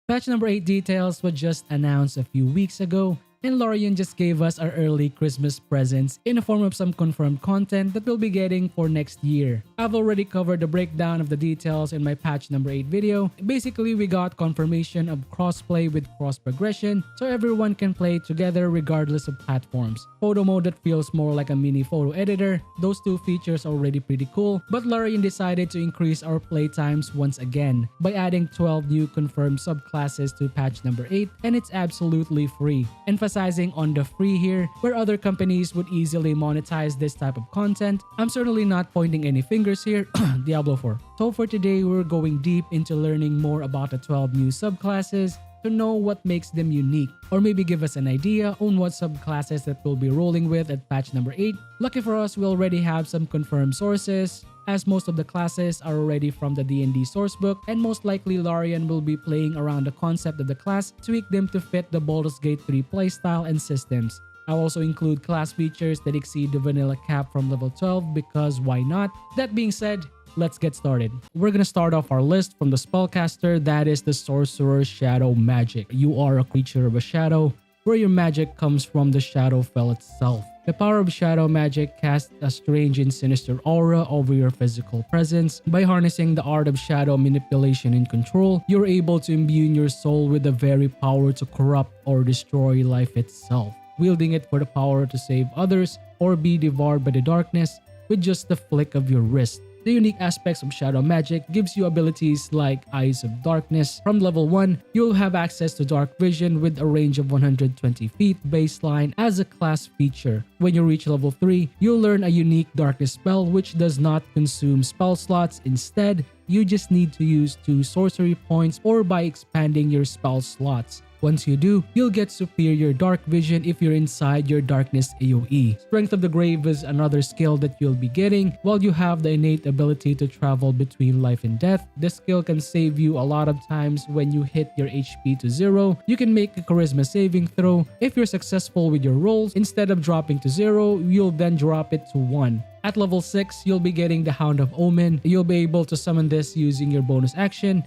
Patch number 8 details was just announced a few weeks ago, and Larian just gave us our early Christmas presents in the form of some confirmed content that we'll be getting for next year. I've already covered the breakdown of the details in my patch number 8 video. Basically, we got confirmation of crossplay with cross progression, so everyone can play together regardless of platforms. Photo mode that feels more like a mini photo editor, those two features are already pretty cool, but Larian decided to increase our play times once again by adding 12 new confirmed subclasses to patch number 8, and it's absolutely free. Emphasizing on the free here, where other companies would easily monetize this type of content. I'm certainly not pointing any fingers here. Diablo 4. So for today, we're going deep into learning more about the 12 new subclasses to know what makes them unique, or maybe give us an idea on what subclasses that we'll be rolling with at patch number 8. Lucky for us, we already have some confirmed sources, as most of the classes are already from the D&D sourcebook, and most likely Larian will be playing around the concept of the class, tweak them to fit the Baldur's Gate 3 playstyle and systems. I'll also include class features that exceed the vanilla cap from level 12 because why not? That being said, let's get started. We're gonna start off our list from the spellcaster, that is the Sorcerer Shadow Magic. You are a creature of a shadow, where your magic comes from the Shadowfell itself. The power of shadow magic casts a strange and sinister aura over your physical presence. By harnessing the art of shadow manipulation and control, you're able to imbue your soul with the very power to corrupt or destroy life itself, wielding it for the power to save others or be devoured by the darkness with just the flick of your wrist. The unique aspects of shadow magic gives you abilities like Eyes of Darkness. From level 1, you'll have access to dark vision with a range of 120 feet baseline as a class feature. When you reach level 3, you'll learn a unique darkness spell which does not consume spell slots. Instead, you just need to use 2 sorcery points or by expanding your spell slots. Once you do, you'll get superior dark vision if you're inside your darkness AoE. Strength of the Grave is another skill that you'll be getting. While you have the innate ability to travel between life and death, this skill can save you a lot of times when you hit your HP to 0. You can make a charisma saving throw. If you're successful with your rolls, instead of dropping to 0, you'll then drop it to 1. At level 6, you'll be getting the Hound of Omen. You'll be able to summon this using your bonus action.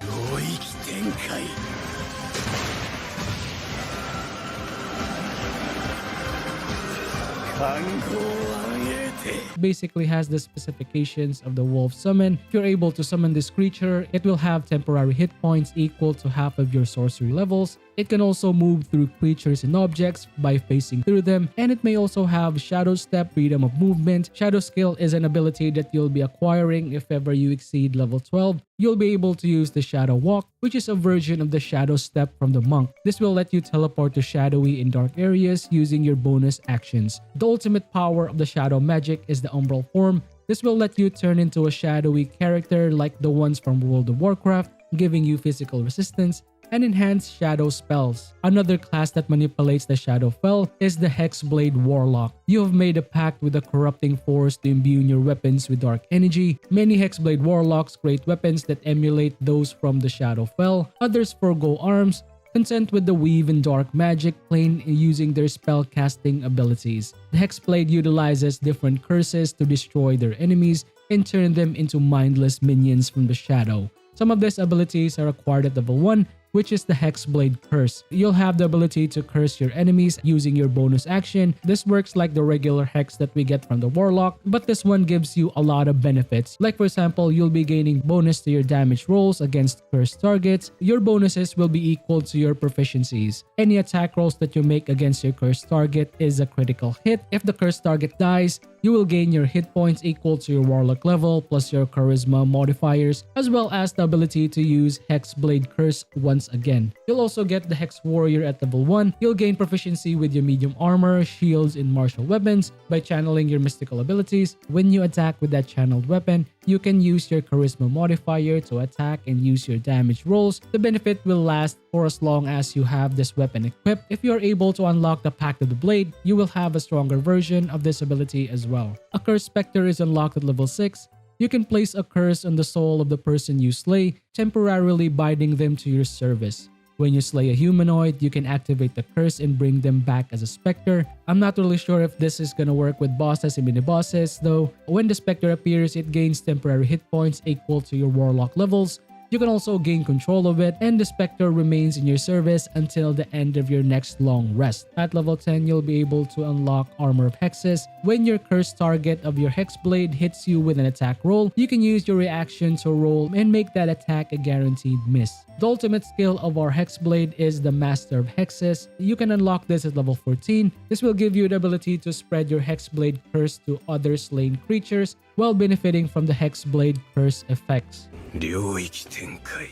Basically has the specifications of the wolf summon. If you're able to summon this creature, it will have temporary hit points equal to half of your sorcery levels. It can also move through creatures and objects by facing through them, and it may also have Shadow Step, freedom of movement. Shadow Skill is an ability that you'll be acquiring if ever you exceed level 12. You'll be able to use the Shadow Walk, which is a version of the Shadow Step from the monk. This will let you teleport to shadowy and dark areas using your bonus actions. The ultimate power of the Shadow Magic is the Umbral form. This will let you turn into a shadowy character like the ones from World of Warcraft, giving you physical resistance and enhanced shadow spells. Another class that manipulates the Shadowfell is the Hexblade Warlock. You have made a pact with a corrupting force to imbue your weapons with dark energy. Many Hexblade Warlocks create weapons that emulate those from the Shadowfell. Others forgo arms, content with the weave and dark magic plane using their spell casting abilities. The Hexblade utilizes different curses to destroy their enemies and turn them into mindless minions from the shadow. Some of these abilities are acquired at level 1, which is the Hexblade Curse. You'll have the ability to curse your enemies using your bonus action. This works like the regular hex that we get from the Warlock, but this one gives you a lot of benefits. Like for example, you'll be gaining bonus to your damage rolls against cursed targets. Your bonuses will be equal to your proficiencies. Any attack rolls that you make against your cursed target is a critical hit. If the cursed target dies, you will gain your hit points equal to your Warlock level plus your charisma modifiers, as well as the ability to use Hexblade Curse once again. You'll also get the Hex Warrior at level 1. You'll gain proficiency with your medium armor, shields, and martial weapons by channeling your mystical abilities. When you attack with that channeled weapon, you can use your charisma modifier to attack and use your damage rolls. The benefit will last for as long as you have this weapon equipped. If you are able to unlock the Pact of the Blade, you will have a stronger version of this ability as well. A Cursed Spectre is unlocked at level 6. You can place a curse on the soul of the person you slay, temporarily binding them to your service. When you slay a humanoid, you can activate the curse and bring them back as a specter. I'm not really sure if this is gonna work with bosses and mini-bosses though. When the specter appears, it gains temporary hit points equal to your warlock levels. You can also gain control of it, and the Spectre remains in your service until the end of your next long rest. At level 10, you'll be able to unlock Armor of Hexes. When your cursed target of your Hexblade hits you with an attack roll, you can use your reaction to roll and make that attack a guaranteed miss. The ultimate skill of our Hexblade is the Master of Hexes. You can unlock this at level 14. This will give you the ability to spread your Hexblade curse to other slain creatures while benefiting from the Hexblade curse effects. 領域展開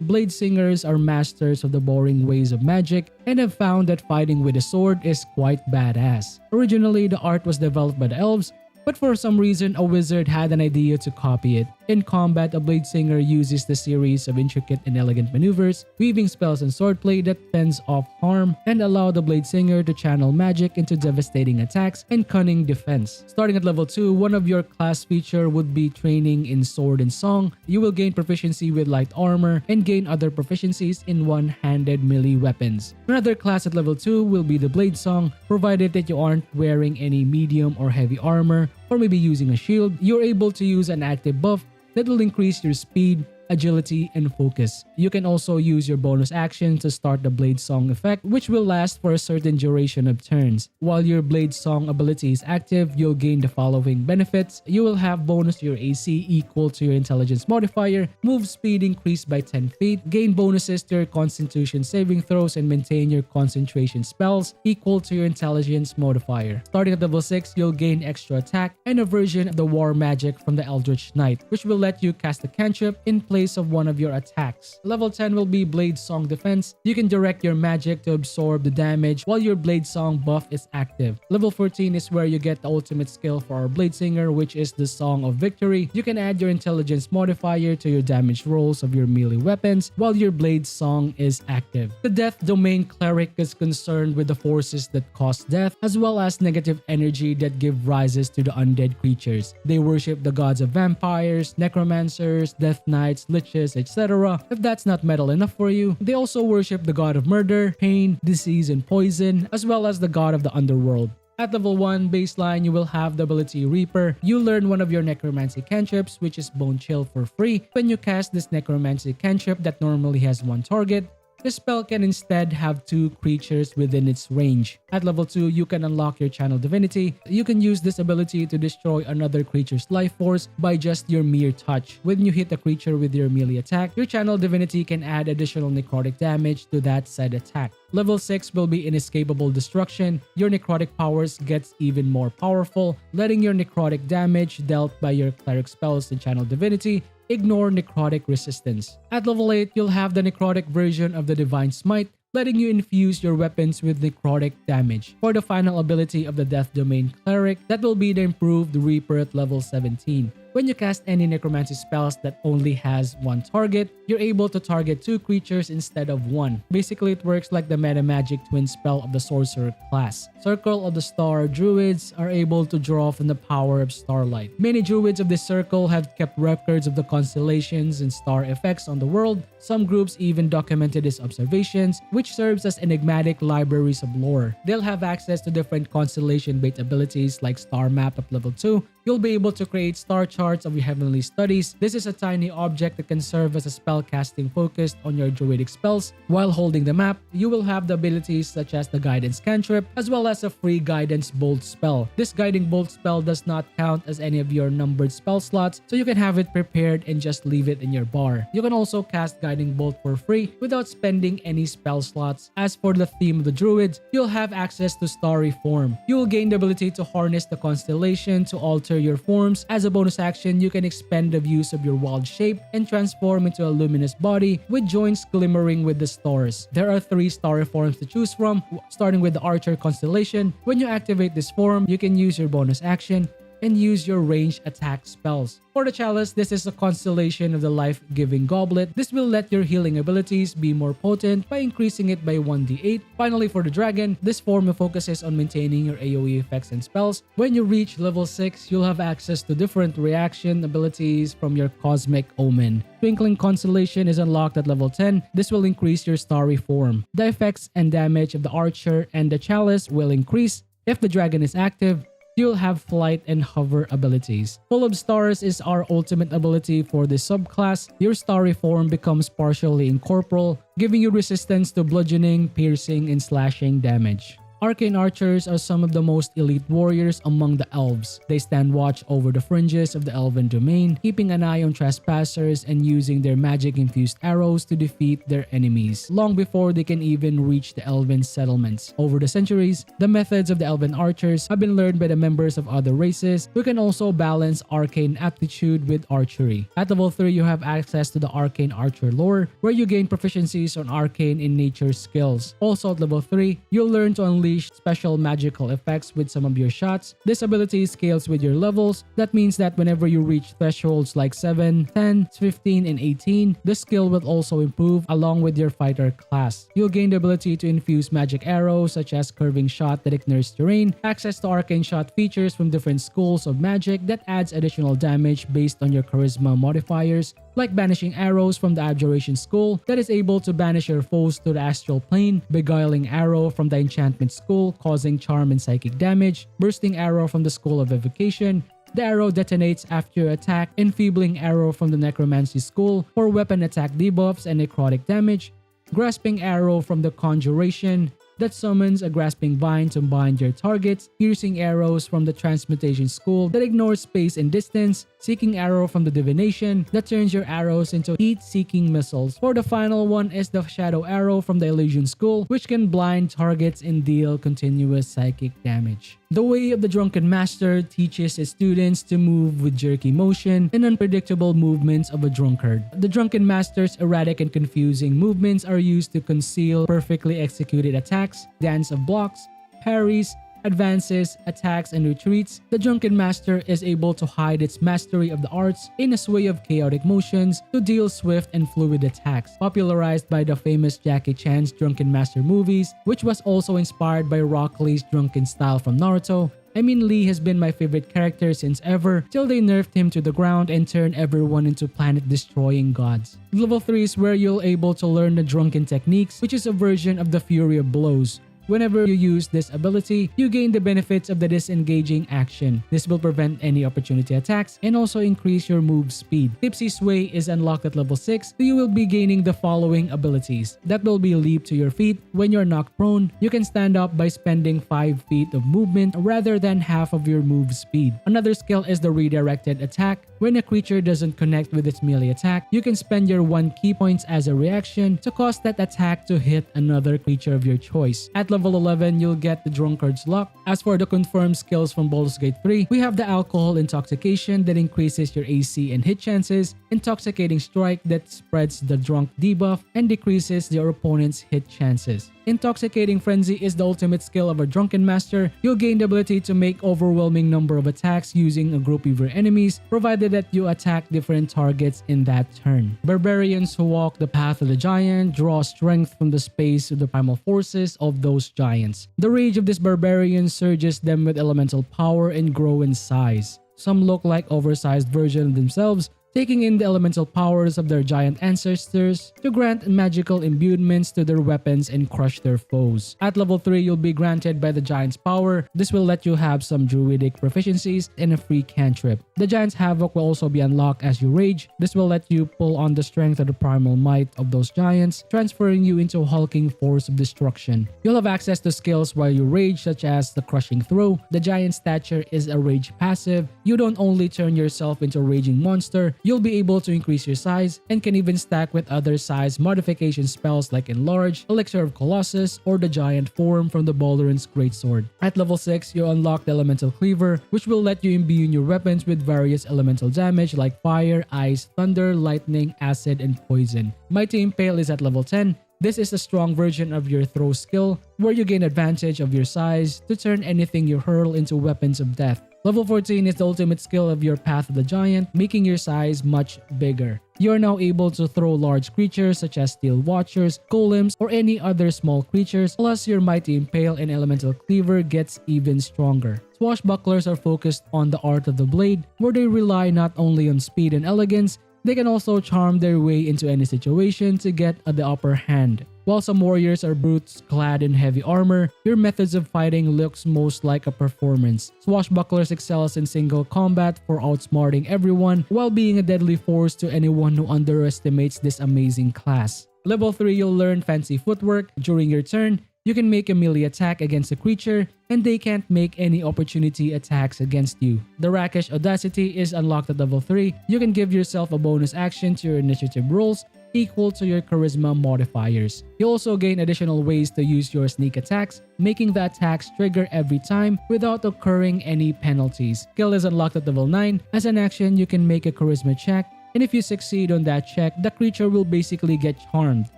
Bladesingers are masters of the boring ways of magic and have found that fighting with a sword is quite badass. Originally, the art was developed by the elves, but for some reason a wizard had an idea to copy it. In combat, a Bladesinger uses the series of intricate and elegant maneuvers, weaving spells and swordplay that fends off harm and allow the Bladesinger to channel magic into devastating attacks and cunning defense. Starting at level 2, one of your class feature would be training in sword and song. You will gain proficiency with light armor and gain other proficiencies in one-handed melee weapons. Another class at level 2 will be the Blade Song, provided that you aren't wearing any medium or heavy armor or maybe using a shield. You're able to use an active buff that will increase your speed, agility, and focus. You can also use your bonus action to start the Blade Song effect, which will last for a certain duration of turns. While your Blade Song ability is active, you'll gain the following benefits. You will have bonus to your AC equal to your intelligence modifier, move speed increased by 10 feet, gain bonuses to your constitution saving throws, and maintain your concentration spells equal to your intelligence modifier. Starting at level 6, you'll gain extra attack and a version of the war magic from the Eldritch Knight, which will let you cast a cantrip in place of one of your attacks. Level 10 will be Blade Song Defense. You can direct your magic to absorb the damage while your Blade Song buff is active. Level 14 is where you get the ultimate skill for our Bladesinger, which is the Song of Victory. You can add your intelligence modifier to your damage rolls of your melee weapons while your Blade Song is active. The Death Domain Cleric is concerned with the forces that cause death, as well as negative energy that give rises to the undead creatures. They worship the gods of vampires, necromancers, death knights, liches, etc. If that's not metal enough for you, they also worship the god of murder, pain, disease, and poison, as well as the god of the underworld. At level 1 baseline, you will have the ability Reaper. You learn one of your necromancy cantrips, which is Bone Chill, for free. When you cast this necromancy cantrip that normally has one target, the spell can instead have 2 creatures within its range. At level 2, you can unlock your Channel Divinity. You can use this ability to destroy another creature's life force by just your mere touch. When you hit a creature with your melee attack, your Channel Divinity can add additional necrotic damage to that said attack. Level 6 will be Inescapable Destruction. Your necrotic powers gets even more powerful, letting your necrotic damage dealt by your cleric spells and Channel Divinity ignore necrotic resistance. At level 8, you'll have the necrotic version of the Divine Smite, letting you infuse your weapons with necrotic damage. For the final ability of the Death Domain Cleric, that will be the improved Reaper at level 17. When you cast any necromancy spells that only has one target, you're able to target 2 creatures instead of 1. Basically, it works like the meta magic twin spell of the sorcerer class. Circle of the Star Druids are able to draw from the power of starlight. Many druids of this circle have kept records of the constellations and star effects on the world. Some groups even documented these observations, which serves as enigmatic libraries of lore. They'll have access to different constellation-based abilities like Star Map at level 2. You'll be able to create star charts of your heavenly studies. This is a tiny object that can serve as a spell casting focused on your druidic spells. While holding the map, you will have the abilities such as the Guidance Cantrip, as well as a free Guidance Bolt spell. This Guiding Bolt spell does not count as any of your numbered spell slots, so you can have it prepared and just leave it in your bar. You can also cast Guiding Bolt for free without spending any spell slots. As for the theme of the druids, you'll have access to Starry Form. You will gain the ability to harness the constellation to alter your forms. As a bonus action, you can expend the views of your wild shape and transform into a luminous body with joints glimmering with the stars. There are 3 starry forms to choose from, starting with the Archer constellation. When you activate this form, you can use your bonus action and use your ranged attack spells. For the Chalice, this is a constellation of the life-giving goblet. This will let your healing abilities be more potent by increasing it by 1d8. Finally, for the Dragon, this form focuses on maintaining your AoE effects and spells. When you reach level 6, you'll have access to different reaction abilities from your Cosmic Omen. Twinkling Constellation is unlocked at level 10. This will increase your starry form. The effects and damage of the Archer and the Chalice will increase. If the Dragon is active, you'll have flight and hover abilities. Full of Stars is our ultimate ability for this subclass. Your starry form becomes partially incorporeal, giving you resistance to bludgeoning, piercing, and slashing damage. Arcane Archers are some of the most elite warriors among the elves. They stand watch over the fringes of the elven domain, keeping an eye on trespassers and using their magic-infused arrows to defeat their enemies, long before they can even reach the elven settlements. Over the centuries, the methods of the elven archers have been learned by the members of other races who can also balance arcane aptitude with archery. At level 3, you have access to the Arcane Archer lore, where you gain proficiencies on arcane in nature skills. Also at level 3, you'll learn to unleash special magical effects with some of your shots. This ability scales with your levels. That means that whenever you reach thresholds like 7, 10, 15, and 18, the skill will also improve along with your fighter class. You'll gain the ability to infuse magic arrows such as curving shot that ignores terrain, access to arcane shot features from different schools of magic that adds additional damage based on your charisma modifiers, like banishing arrows from the Abjuration School that is able to banish your foes to the astral plane, beguiling arrow from the Enchantment School causing charm and psychic damage, bursting arrow from the School of Evocation. The arrow detonates after your attack, enfeebling arrow from the Necromancy School for weapon attack debuffs and necrotic damage, grasping arrow from the Conjuration that summons a grasping vine to bind your targets, piercing arrows from the Transmutation School that ignores space and distance, seeking arrow from the Divination that turns your arrows into heat-seeking missiles. For the final one is the Shadow Arrow from the Elysian School, which can blind targets and deal continuous psychic damage. The Way of the Drunken Master teaches his students to move with jerky motion and unpredictable movements of a drunkard. The Drunken Master's erratic and confusing movements are used to conceal perfectly executed attacks, dance of blocks, parries, advances, attacks, and retreats. The Drunken Master is able to hide its mastery of the arts in a sway of chaotic motions to deal swift and fluid attacks. Popularized by the famous Jackie Chan's Drunken Master movies, which was also inspired by Rock Lee's drunken style from Naruto, Lee has been my favorite character since ever, till they nerfed him to the ground and turned everyone into planet-destroying gods. Level 3 is where you'll able to learn the Drunken Techniques, which is a version of the Fury of Blows. Whenever you use this ability, you gain the benefits of the disengaging action. This will prevent any opportunity attacks and also increase your move speed. Tipsy Sway is unlocked at level 6, so you will be gaining the following abilities. That will be leap to your feet. When you're knocked prone, you can stand up by spending 5 feet of movement rather than half of your move speed. Another skill is the redirected attack. When a creature doesn't connect with its melee attack, you can spend your 1 key points as a reaction to cause that attack to hit another creature of your choice. At level 11, you'll get the Drunkard's Luck. As for the confirmed skills from Baldur's Gate 3, we have the Alcohol Intoxication that increases your AC and hit chances, Intoxicating Strike that spreads the drunk debuff and decreases your opponent's hit chances. Intoxicating Frenzy is the ultimate skill of a Drunken Master. You'll gain the ability to make overwhelming number of attacks using a group of your enemies, provided that you attack different targets in that turn. Barbarians who walk the path of the giant draw strength from the space of the primal forces of those giants. The rage of this barbarian surges them with elemental power and grow in size. Some look like oversized versions of themselves, taking in the elemental powers of their giant ancestors to grant magical imbuements to their weapons and crush their foes. At level 3, you'll be granted by the giant's power. This will let you have some druidic proficiencies and a free cantrip. The giant's havoc will also be unlocked as you rage. This will let you pull on the strength of the primal might of those giants, transferring you into a hulking force of destruction. You'll have access to skills while you rage, such as the crushing throw. The giant's stature is a rage passive. You don't only turn yourself into a raging monster, you'll be able to increase your size and can even stack with other size modification spells like Enlarge, Elixir of Colossus, or the giant form from the Balduran's Greatsword. At level 6, you unlock the Elemental Cleaver, which will let you imbue your weapons with various elemental damage like fire, ice, thunder, lightning, acid, and poison. Mighty Impale is at level 10. This is a strong version of your throw skill, where you gain advantage of your size to turn anything you hurl into weapons of death. Level 14 is the ultimate skill of your Path of the Giant, making your size much bigger. You are now able to throw large creatures such as Steel Watchers, Golems, or any other small creatures, plus your Mighty Impale and Elemental Cleaver gets even stronger. Swashbucklers are focused on the art of the blade, where they rely not only on speed and elegance, they can also charm their way into any situation to get the upper hand. While some warriors are brutes clad in heavy armor, your methods of fighting looks most like a performance. Swashbucklers excels in single combat for outsmarting everyone while being a deadly force to anyone who underestimates this amazing class. Level 3, you'll learn fancy footwork. During your turn, you can make a melee attack against a creature and they can't make any opportunity attacks against you. The Rakish Audacity is unlocked at level 3. You can give yourself a bonus action to your initiative rolls equal to your charisma modifiers. You also gain additional ways to use your sneak attacks, making the attacks trigger every time without occurring any penalties. Skill is unlocked at level 9. As an action, you can make a charisma check, and if you succeed on that check, the creature will basically get charmed.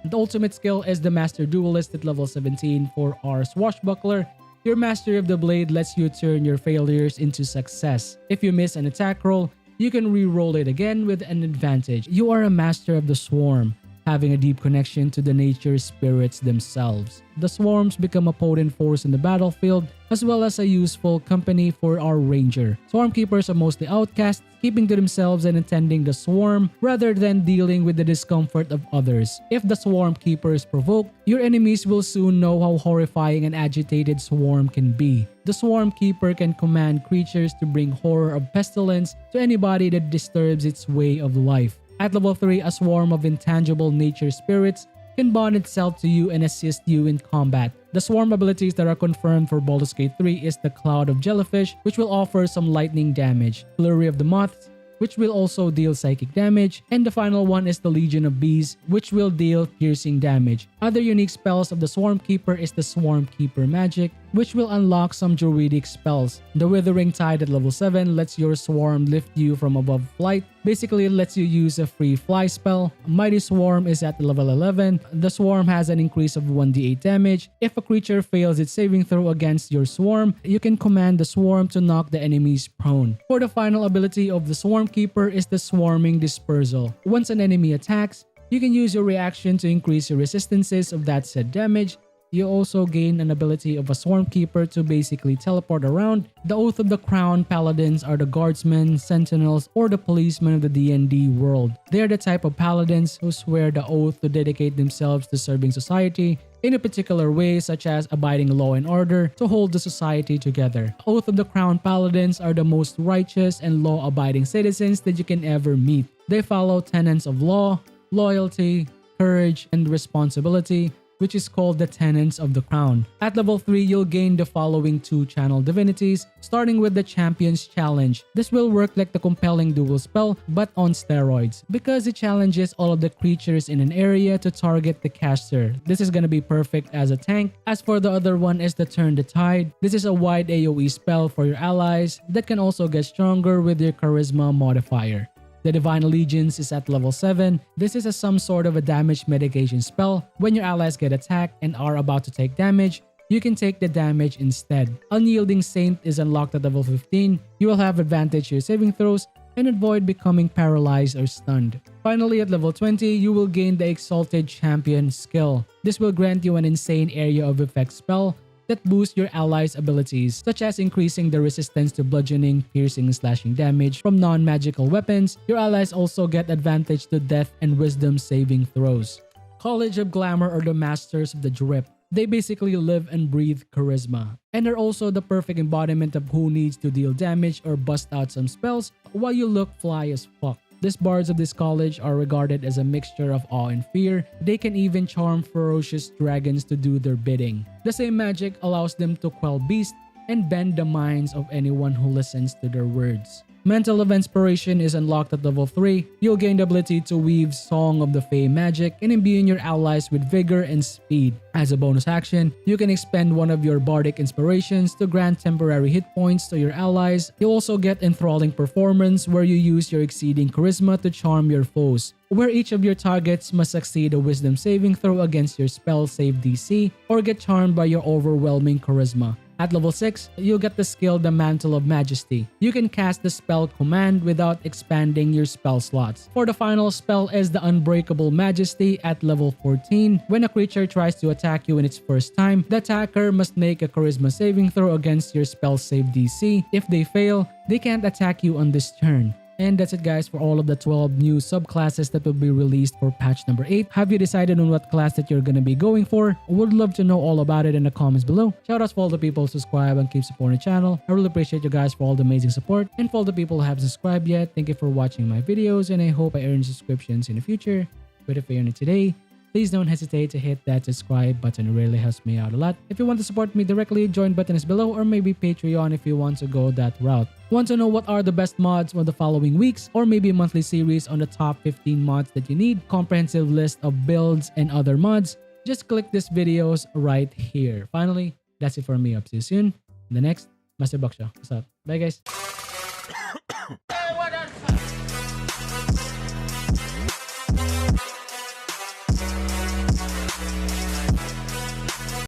The ultimate skill is the Master Duelist at level 17 for our Swashbuckler. Your Mastery of the Blade lets you turn your failures into success. If you miss an attack roll, you can re-roll it again with an advantage. You are a master of the swarm, having a deep connection to the nature spirits themselves. The swarms become a potent force in the battlefield, as well as a useful company for our ranger. Swarmkeepers are mostly outcasts, keeping to themselves and attending the swarm rather than dealing with the discomfort of others. If the Swarmkeeper is provoked, your enemies will soon know how horrifying an agitated swarm can be. The Swarmkeeper can command creatures to bring horror of pestilence to anybody that disturbs its way of life. At level 3, a swarm of intangible nature spirits can bond itself to you and assist you in combat. The swarm abilities that are confirmed for Baldur's Gate 3 is the Cloud of Jellyfish, which will offer some lightning damage, Flurry of the Moths, which will also deal psychic damage, and the final one is the Legion of Bees, which will deal piercing damage. Other unique spells of the Swarmkeeper is the Swarmkeeper Magic, which will unlock some druidic spells. The Withering Tide at level 7 lets your swarm lift you from above flight. Basically, it lets you use a free fly spell. Mighty Swarm is at level 11. The swarm has an increase of 1d8 damage. If a creature fails its saving throw against your swarm, you can command the swarm to knock the enemies prone. For the final ability of the Swarmkeeper is the Swarming Dispersal. Once an enemy attacks, you can use your reaction to increase your resistances of that said damage. You also gain an ability of a Swarmkeeper to basically teleport around. The Oath of the Crown Paladins are the guardsmen, sentinels, or the policemen of the D&D world. They are the type of paladins who swear the oath to dedicate themselves to serving society in a particular way, such as abiding law and order to hold the society together. Oath of the Crown Paladins are the most righteous and law-abiding citizens that you can ever meet. They follow tenets of law, loyalty, courage, and responsibility, which is called the Tenets of the Crown. At level 3, you'll gain the following 2 channel divinities, starting with the Champion's Challenge. This will work like the compelling duel spell, but on steroids, because it challenges all of the creatures in an area to target the caster. This is gonna be perfect as a tank. As for the other one is the Turn the Tide. This is a wide AoE spell for your allies that can also get stronger with your charisma modifier. The Divine Allegiance is at level 7. This is some sort of a damage mitigation spell. When your allies get attacked and are about to take damage, you can take the damage instead. Unyielding Saint is unlocked at level 15. You will have advantage to your saving throws and avoid becoming paralyzed or stunned. Finally, at level 20, you will gain the Exalted Champion skill. This will grant you an insane area of effect spell that boosts your allies' abilities, such as increasing the resistance to bludgeoning, piercing, and slashing damage from non-magical weapons. Your allies also get advantage to death and wisdom saving throws. College of Glamour are the masters of the drip. They basically live and breathe charisma, and are also the perfect embodiment of who needs to deal damage or bust out some spells while you look fly as fuck. These bards of this college are regarded as a mixture of awe and fear. They can even charm ferocious dragons to do their bidding. The same magic allows them to quell beasts and bend the minds of anyone who listens to their words. Mantle of Inspiration is unlocked at level 3. You'll gain the ability to weave Song of the Fae magic and imbuing your allies with vigor and speed. As a bonus action, you can expend one of your bardic inspirations to grant temporary hit points to your allies. You'll also get Enthralling Performance, where you use your exceeding charisma to charm your foes, where each of your targets must succeed a wisdom saving throw against your spell save DC or get charmed by your overwhelming charisma. At level 6, you'll get the skill the Mantle of Majesty. You can cast the spell command without expanding your spell slots. For the final spell is the Unbreakable Majesty at level 14. When a creature tries to attack you in its first time, the attacker must make a charisma saving throw against your spell save DC. If they fail, they can't attack you on this turn. And that's it guys for all of the 12 new subclasses that will be released for patch number 8. Have you decided on what class that you're gonna be going for? Would love to know all about it in the comments below. Shoutouts for all the people who subscribe and keep supporting the channel. I really appreciate you guys for all the amazing support. And for all the people who haven't subscribed yet, thank you for watching my videos and I hope I earn subscriptions in the future. But if you earn it today, please don't hesitate to hit that subscribe button. It really helps me out a lot. If you want to support me directly, join button is below or maybe Patreon if you want to go that route. Want to know what are the best mods for the following weeks or maybe a monthly series on the top 15 mods that you need, comprehensive list of builds and other mods, just click this videos right here. Finally, that's it for me. Up to you soon in the next Master Buck Show. What's up? Bye guys.